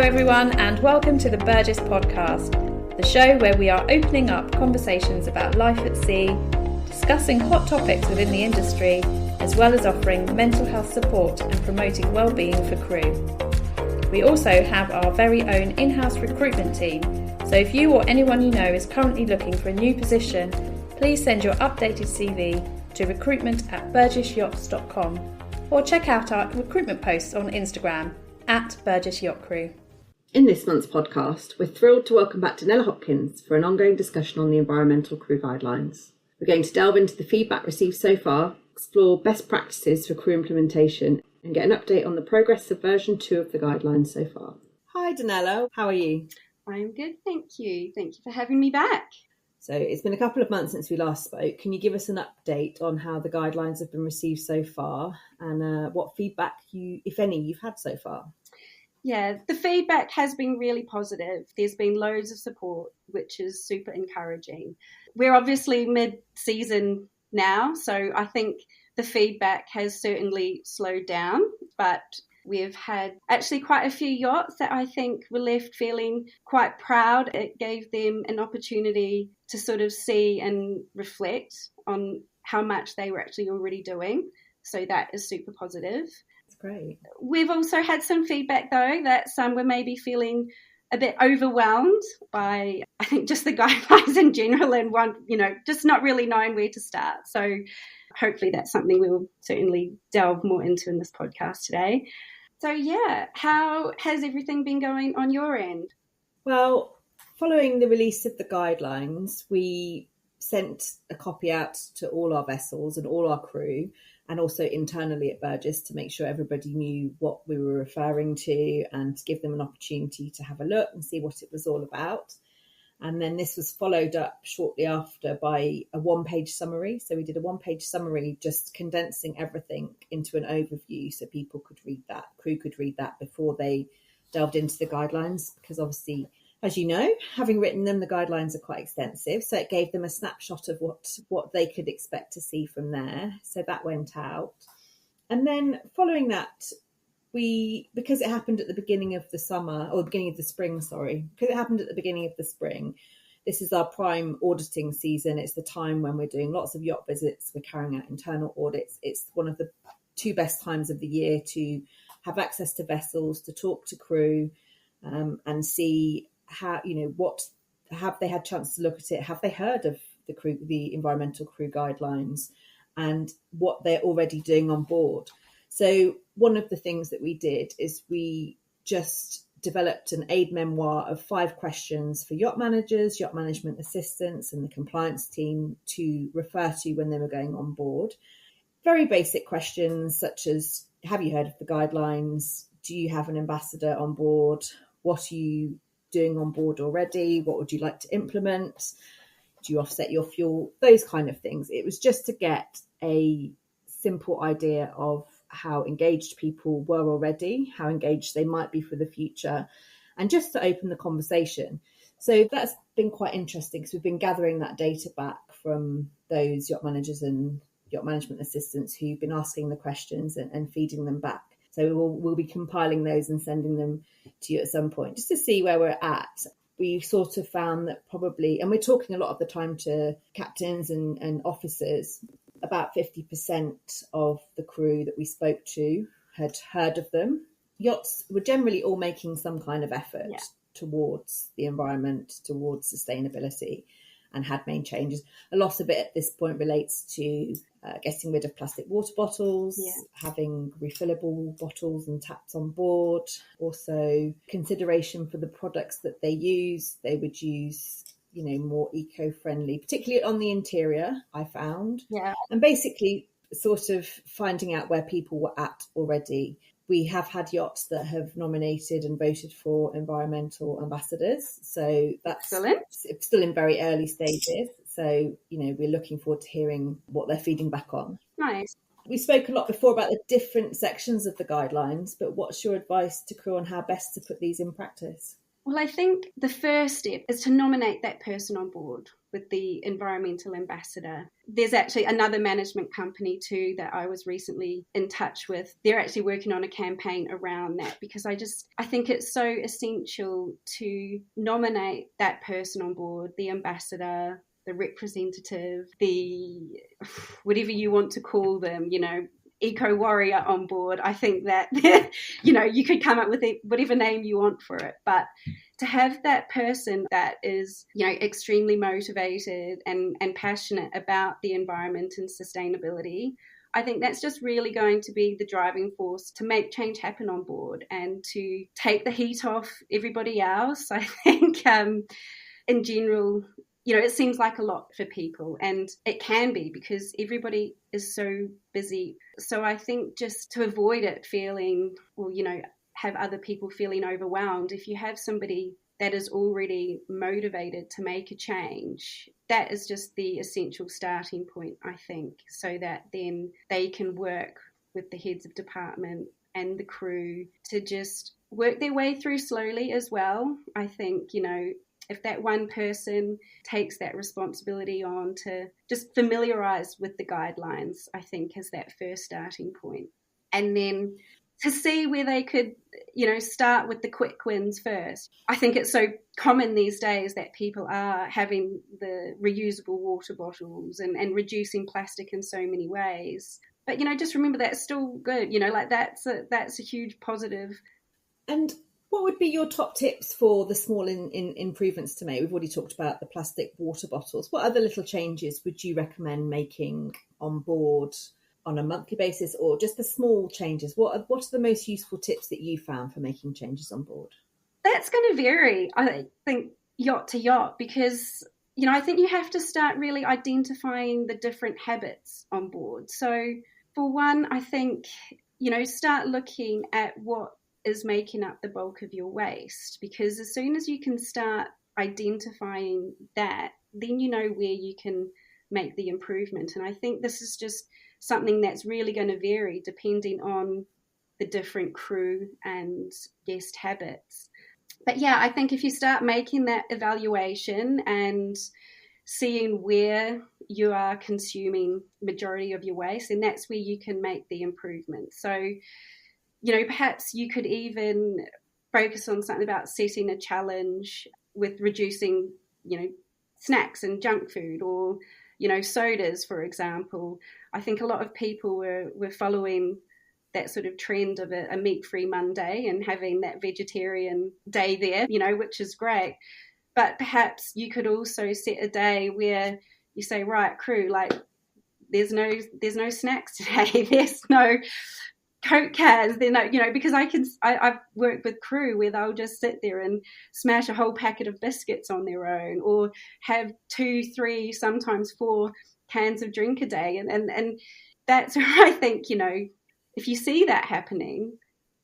everyone, and welcome to the Burgess podcast, the show where we are opening up conversations about life at sea, discussing hot topics within the industry, as well as offering mental health support and promoting well-being for crew. We also have our very own in-house recruitment team, so if you or anyone you know is currently looking for a new position, please send your updated CV to recruitment@burgessyachts.com or check out our recruitment posts on Instagram @Burgess Yacht Crew. In this month's podcast, we're thrilled to welcome back Danella Hopkins for an ongoing discussion on the environmental crew guidelines. We're going to delve into the feedback received so far, explore best practices for crew implementation, and get an update on the progress of version 2 of the guidelines so far. Hi Danella, how are you? I'm good, thank you. Thank you for having me back. So it's been a couple of months since we last spoke. Can you give us an update on how the guidelines have been received so far and what feedback, if any, you've had so far? Yeah, the feedback has been really positive. There's been loads of support, which is super encouraging. We're obviously mid-season now, so I think the feedback has certainly slowed down, but we've had actually quite a few yachts that I think were left feeling quite proud. It gave them an opportunity to sort of see and reflect on how much they were actually already doing. So that is super positive. That's great. We've also had some feedback, though, that some were maybe feeling a bit overwhelmed by, I think, just the guidelines in general and just not really knowing where to start. So hopefully that's something we'll certainly delve more into in this podcast today. So yeah, how has everything been going on your end? Well, following the release of the guidelines, we sent a copy out to all our vessels and all our crew, and also internally at Burgess to make sure everybody knew what we were referring to and to give them an opportunity to have a look and see what it was all about. And then this was followed up shortly after by a one-page summary. So we did a one-page summary, just condensing everything into an overview so people could read that, crew could read that before they delved into the guidelines. Because obviously, as you know, having written them, the guidelines are quite extensive. So it gave them a snapshot of what they could expect to see from there. So that went out. And then following that, because it happened at the beginning of the summer, or beginning of the spring, because it happened at the beginning of the spring, this is our prime auditing season. It's the time when we're doing lots of yacht visits, we're carrying out internal audits. It's one of the two best times of the year to have access to vessels, to talk to crew, and see how, what have they had chance to look at it? Have they heard of the environmental crew guidelines and what they're already doing on board? So one of the things that we did is we just developed an aid memoir of 5 questions for yacht managers, yacht management assistants and the compliance team to refer to when they were going on board. Very basic questions such as, have you heard of the guidelines? Do you have an ambassador on board? What are you doing on board already? What would you like to implement? Do you offset your fuel? Those kind of things. It was just to get a simple idea of how engaged people were already, how engaged they might be for the future, and just to open the conversation. So that's been quite interesting because we've been gathering that data back from those yacht managers and yacht management assistants who've been asking the questions and feeding them back. So we'll be compiling those and sending them to you at some point just to see where we're at. We sort of found that probably, and we're talking a lot of the time to captains and officers, about 50% of the crew that we spoke to had heard of them. Yachts were generally all making some kind of effort towards the environment, towards sustainability, and had made changes. A lot of it at this point relates to getting rid of plastic water bottles, having refillable bottles and taps on board. Also, consideration for the products that they use. They would use more eco-friendly, particularly on the interior, I found. Yeah. And basically sort of finding out where people were at already. We have had yachts that have nominated and voted for environmental ambassadors. So that's still in very early stages. So, we're looking forward to hearing what they're feeding back on. Nice. We spoke a lot before about the different sections of the guidelines, but what's your advice to crew on how best to put these in practice? Well, I think the first step is to nominate that person on board. with the environmental ambassador. There's actually another management company too that I was recently in touch with. They're actually working on a campaign around that, because I think it's so essential to nominate that person on board, the ambassador, the representative, the whatever you want to call them, eco warrior on board. I think that, you could come up with whatever name you want for it, but to have that person that is, extremely motivated and passionate about the environment and sustainability, I think that's just really going to be the driving force to make change happen on board and to take the heat off everybody else. I think in general, it seems like a lot for people, and it can be because everybody is so busy. So I think just to avoid it feeling, or, have other people feeling overwhelmed, if you have somebody that is already motivated to make a change, that is just the essential starting point, I think, so that then they can work with the heads of department and the crew to just work their way through slowly as well. I think, if that one person takes that responsibility on to just familiarise with the guidelines, I think is that first starting point. And then to see where they could, start with the quick wins first. I think it's so common these days that people are having the reusable water bottles and reducing plastic in so many ways. But, just remember that's still good, that's a huge positive. And what would be your top tips for the small improvements to make? We've already talked about the plastic water bottles. What other little changes would you recommend making on board on a monthly basis, or just the small changes? What are the most useful tips that you found for making changes on board? That's going to vary, I think, yacht to yacht, because, I think you have to start really identifying the different habits on board. So for one, I think, start looking at what is making up the bulk of your waste, because as soon as you can start identifying that, then you know where you can make the improvement. And I think this is just something that's really going to vary depending on the different crew and guest habits. But yeah, I think if you start making that evaluation and seeing where you are consuming majority of your waste, then that's where you can make the improvement. So, perhaps you could even focus on something about setting a challenge with reducing, snacks and junk food, or, sodas, for example. I think a lot of people were following that sort of trend of a meat-free Monday and having that vegetarian day there, which is great. But perhaps you could also set a day where you say, right, crew, like there's no snacks today. There's no Coke cans, because I've worked with crew where they'll just sit there and smash a whole packet of biscuits on their own, or have 2, 3, sometimes 4 cans of drink a day. And that's where I think, if you see that happening,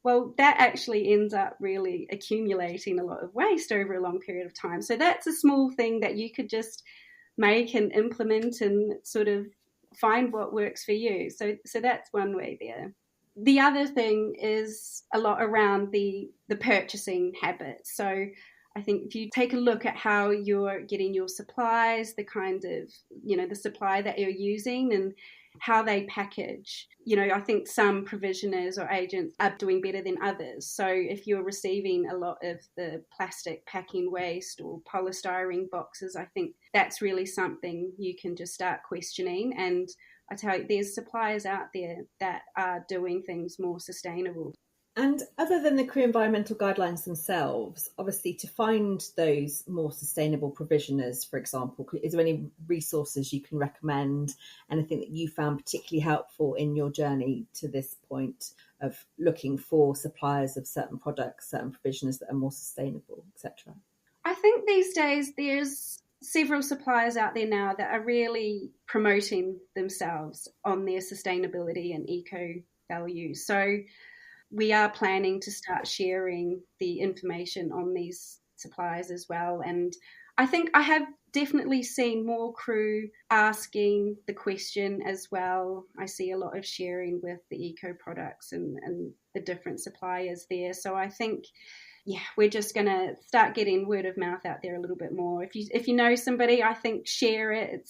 well, that actually ends up really accumulating a lot of waste over a long period of time. So that's a small thing that you could just make and implement and sort of find what works for you. So that's one way there. The other thing is a lot around the purchasing habits. So I think if you take a look at how you're getting your supplies, the kind of, the supply that you're using and how they package, I think some provisioners or agents are doing better than others. So if you're receiving a lot of the plastic packing waste or polystyrene boxes, I think that's really something you can just start questioning. And I tell you, there's suppliers out there that are doing things more sustainable. And other than the crew environmental guidelines themselves, obviously to find those more sustainable provisioners, for example, is there any resources you can recommend, anything that you found particularly helpful in your journey to this point of looking for suppliers of certain products, certain provisioners that are more sustainable, etc.? I think these days there's several suppliers out there now that are really promoting themselves on their sustainability and eco values. So we are planning to start sharing the information on these suppliers as well. And I think I have definitely seen more crew asking the question as well. I see a lot of sharing with the eco products and the different suppliers there. So I think, we're just going to start getting word of mouth out there a little bit more. If you know somebody, I think share it.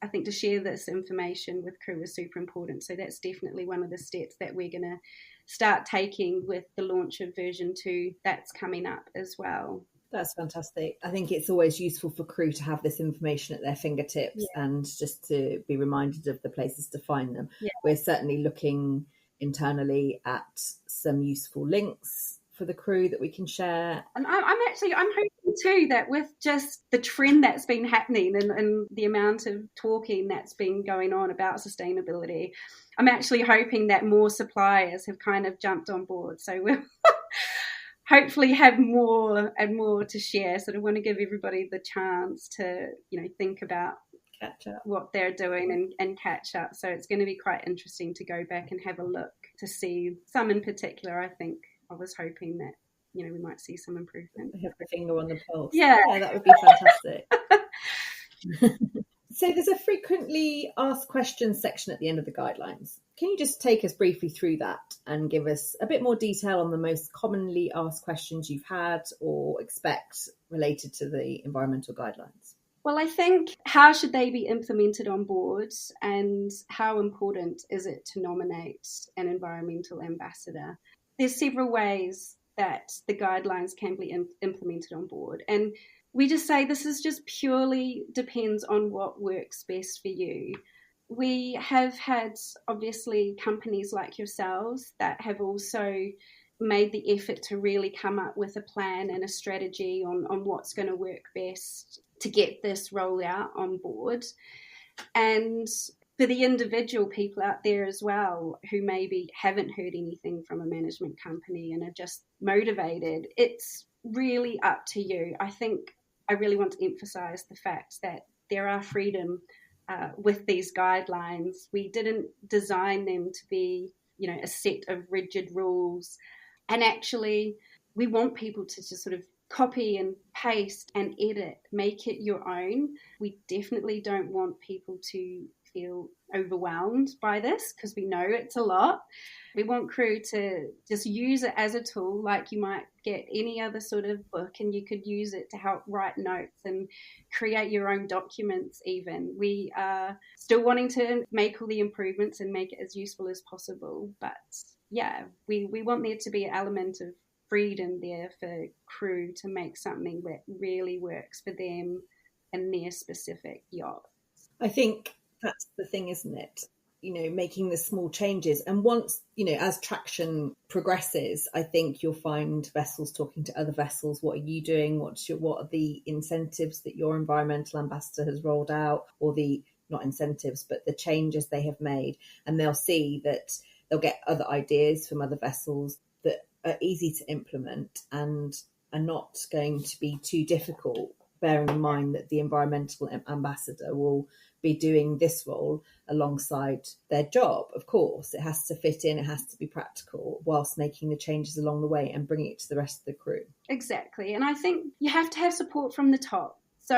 I think to share this information with crew is super important. So that's definitely one of the steps that we're going to start taking with the launch of version 2 that's coming up as well. That's fantastic. I think it's always useful for crew to have this information at their fingertips and just to be reminded of the places to find them. Yeah. We're certainly looking internally at some useful links for the crew that we can share. And I'm hoping too that with just the trend that's been happening and the amount of talking that's been going on about sustainability, I'm actually hoping that more suppliers have kind of jumped on board. So we'll hopefully have more and more to share. So I want to give everybody the chance to, think about catch up what they're doing and catch up. So it's going to be quite interesting to go back and have a look to see some in particular. I think I was hoping that, we might see some improvement. Have the finger on the pulse. Yeah, that would be fantastic. So there's a frequently asked questions section at the end of the guidelines. Can you just take us briefly through that and give us a bit more detail on the most commonly asked questions you've had or expect related to the environmental guidelines? Well, I think how should they be implemented on board and how important is it to nominate an environmental ambassador? There's several ways that the guidelines can be implemented on board. And we just say this is just purely depends on what works best for you. We have had, obviously, companies like yourselves that have also made the effort to really come up with a plan and a strategy on what's going to work best to get this rolled out on board. And for the individual people out there as well who maybe haven't heard anything from a management company and are just motivated, it's really up to you. I think I really want to emphasize the fact that there are freedom with these guidelines. We didn't design them to be, a set of rigid rules. And actually, we want people to just sort of copy and paste and edit, make it your own. We definitely don't want people to feel overwhelmed by this because we know it's a lot. We want crew to just use it as a tool, like you might get any other sort of book and you could use it to help write notes and create your own documents even. We are still wanting to make all the improvements and make it as useful as possible. But yeah, we want there to be an element of freedom there for crew to make something that really works for them and their specific yacht. I think that's the thing, isn't it? Making the small changes. And once, as traction progresses, I think you'll find vessels talking to other vessels. What are you doing? What are the incentives that your environmental ambassador has rolled out, or not incentives, but the changes they have made? And they'll see that they'll get other ideas from other vessels that are easy to implement and are not going to be too difficult, bearing in mind that the environmental ambassador will be doing this role alongside their job. Of course, it has to fit in, it has to be practical, whilst making the changes along the way and bringing it to the rest of the crew. Exactly. And I think you have to have support from the top. So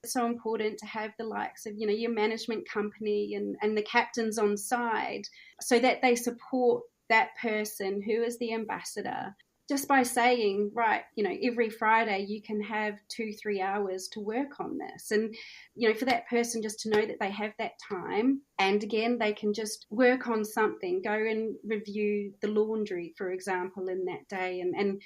it's so important to have the likes of, your management company and the captains on side so that they support that person who is the ambassador. Just by saying, right, every Friday you can have 2-3 hours to work on this. And, for that person just to know that they have that time. And again, they can just work on something, go and review the laundry, for example, in that day. And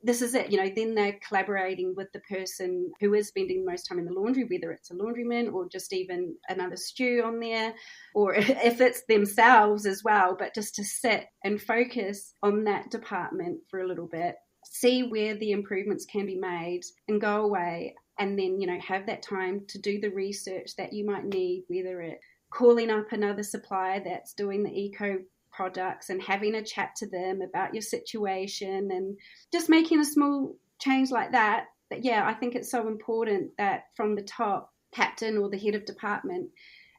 this is it, then they're collaborating with the person who is spending the most time in the laundry, whether it's a laundryman or just even another stew on there, or if it's themselves as well, but just to sit and focus on that department for a little bit, see where the improvements can be made and go away and then, have that time to do the research that you might need, whether it's calling up another supplier that's doing the eco products and having a chat to them about your situation and just making a small change like that. But yeah, I think it's so important that from the top, captain or the head of department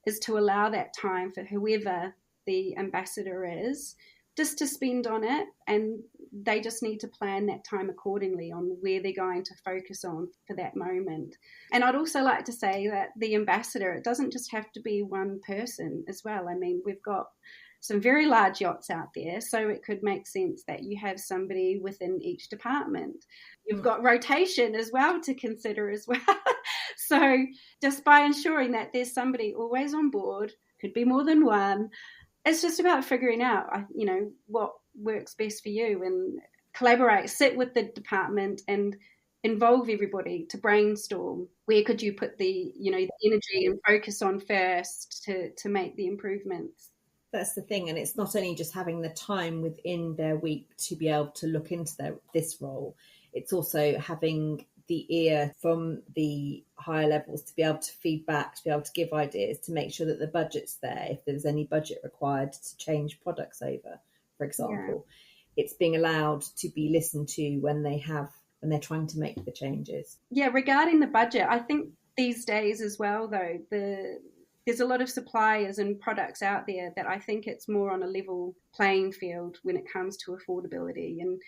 is to allow that time for whoever the ambassador is just to spend on it, and they just need to plan that time accordingly on where they're going to focus on for that moment. And I'd also like to say that the ambassador, it doesn't just have to be one person as well. I mean, we've got some very large yachts out there, so it could make sense that you have somebody within each department. You've got rotation as well to consider as well. So just by ensuring that there's somebody always on board, could be more than one, it's just about figuring out, what works best for you, and collaborate, sit with the department and involve everybody to brainstorm where could you put the energy and focus on first to make the improvements. That's the thing, and it's not only just having the time within their week to be able to look into this role, it's also having the ear from the higher levels to be able to feedback, to be able to give ideas, to make sure that the budget's there if there's any budget required to change products over, for example. Yeah. It's being allowed to be listened to when they're trying to make the changes. Yeah, regarding the budget, I think these days as well, though, there's a lot of suppliers and products out there that I think it's more on a level playing field when it comes to affordability. And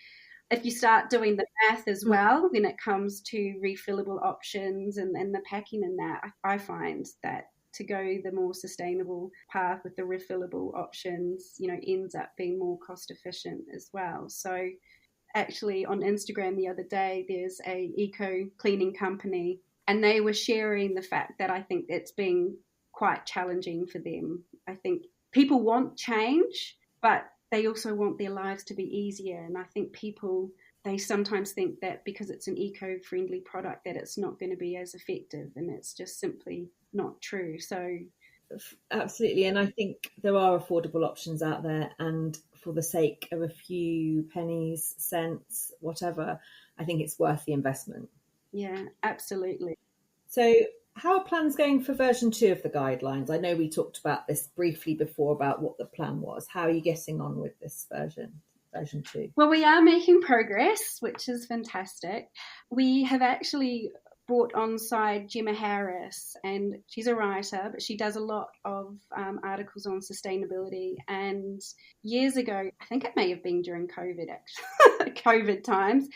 if you start doing the math as well, when it comes to refillable options and the packing and that, I find that to go the more sustainable path with the refillable options, ends up being more cost efficient as well. So actually on Instagram the other day, there's a eco cleaning company, and they were sharing the fact that I think it's been quite challenging for them. I think people want change, but they also want their lives to be easier. And I think they sometimes think that because it's an eco-friendly product that it's not going to be as effective, and it's just simply not true. So absolutely. And I think there are affordable options out there, and for the sake of a few pennies, cents, whatever, I think it's worth the investment. Yeah, absolutely. So how are plans going for version 2 of the guidelines? I know we talked about this briefly before about what the plan was. How are you getting on with this version 2? Well, we are making progress, which is fantastic. We have actually brought on side Gemma Harris, and she's a writer, but she does a lot of articles on sustainability. And years ago, I think it may have been during COVID, actually, COVID times,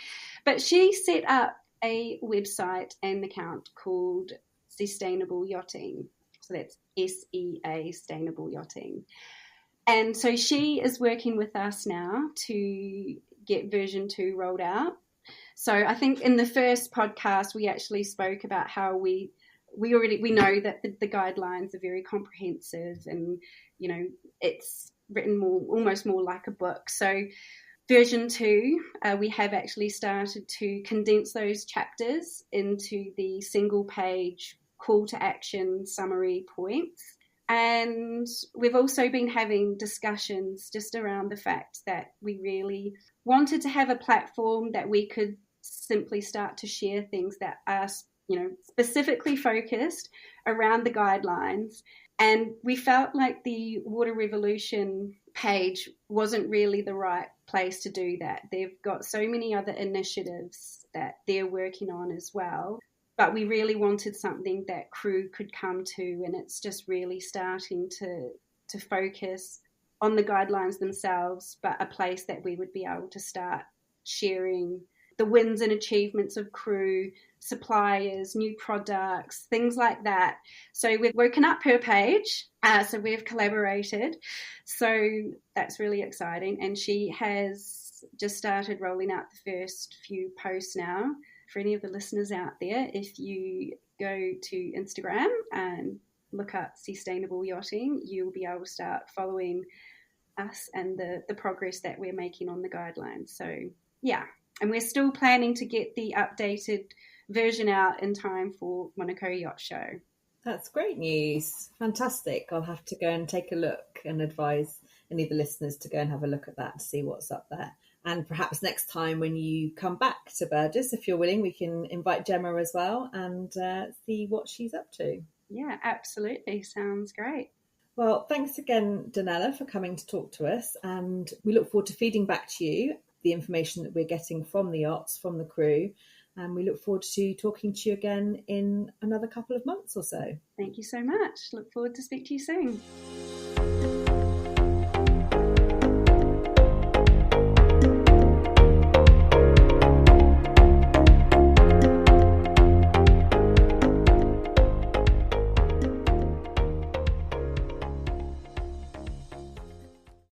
but she set up a website and account called Sustainable Yachting. So that's SEA, Sustainable Yachting. And so she is working with us now to get version 2 rolled out. So I think in the first podcast, we actually spoke about how we know that the guidelines are very comprehensive, and, it's written almost more like a book. So version 2, we have actually started to condense those chapters into the single page call to action summary points. And we've also been having discussions just around the fact that we really wanted to have a platform that we could simply start to share things that are, specifically focused around the guidelines. And we felt like the Water Revolution page wasn't really the right place to do that. They've got so many other initiatives that they're working on as well. But we really wanted something that crew could come to, and it's just really starting to focus on the guidelines themselves, but a place that we would be able to start sharing the wins and achievements of crew, suppliers, new products, things like that. So we've woken up her page, so we've collaborated. So that's really exciting. And she has just started rolling out the first few posts now. For any of the listeners out there, if you go to Instagram and look up Sustainable Yachting, you'll be able to start following us and the progress that we're making on the guidelines. So, yeah. And we're still planning to get the updated version out in time for Monaco Yacht Show. That's great news. Fantastic. I'll have to go and take a look and advise any of the listeners to go and have a look at that to see what's up there. And perhaps next time when you come back to Burgess, if you're willing, we can invite Gemma as well and see what she's up to. Yeah, absolutely. Sounds great. Well, thanks again, Danella, for coming to talk to us. And we look forward to feeding back to you the information that we're getting from the yachts, from the crew. And we look forward to talking to you again in another couple of months or so. Thank you so much. Look forward to speak to you soon.